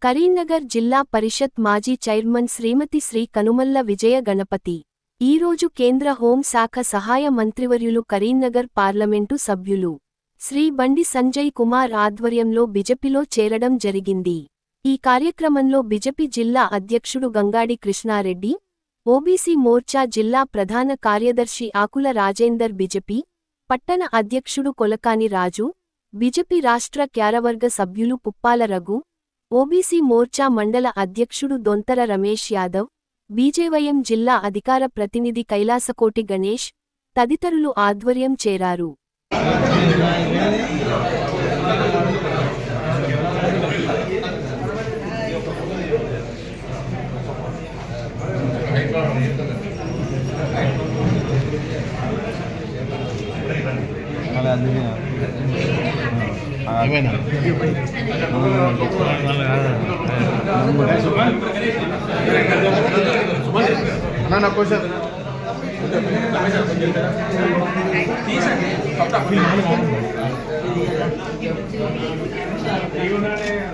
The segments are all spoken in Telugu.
కరీంనగర్ జిల్లా పరిషత్ మాజీ చైర్మన్ శ్రీమతి శ్రీ కనుమల్ల విజయ గణపతి ఈరోజు కేంద్ర హోం శాఖ సహాయ మంత్రివర్యులు కరీంనగర్ పార్లమెంటు సభ్యులు శ్రీ బండి సంజయ్ కుమార్ ఆధ్వర్యంలో బిజెపిలో చేరడం జరిగింది. ఈ కార్యక్రమంలో బిజెపి జిల్లా అధ్యక్షుడు గంగాడి కృష్ణారెడ్డి, ఓబీసీ మోర్చా జిల్లా ప్రధాన కార్యదర్శి ఆకుల రాజేందర్, బిజెపి పట్టణ అధ్యక్షుడు కొలకాని రాజు, బిజెపి రాష్ట్ర క్యారవర్గ సభ్యులు పుప్పాల రఘు, ఓబీసీ మోర్చా మండల అధ్యక్షుడు దొంతర రమేష్ యాదవ్, బీజేవైఎం జిల్లా అధికార ప్రతినిధి కైలాసకోటి గణేష్ తదితరులు ఆధ్వర్యం చేరారు.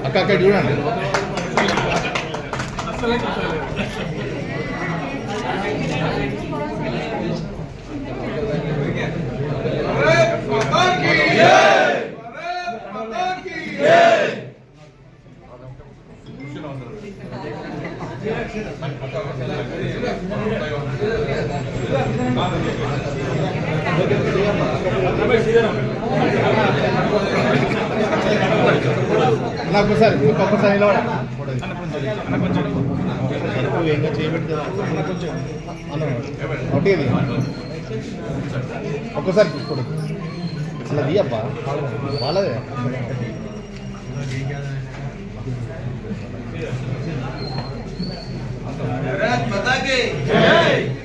అక్కడ చూడండి. ఒక్కసారి ఒక్కసారి అలా దియబ్బా వాళ్ళదే. भारत माता की जय।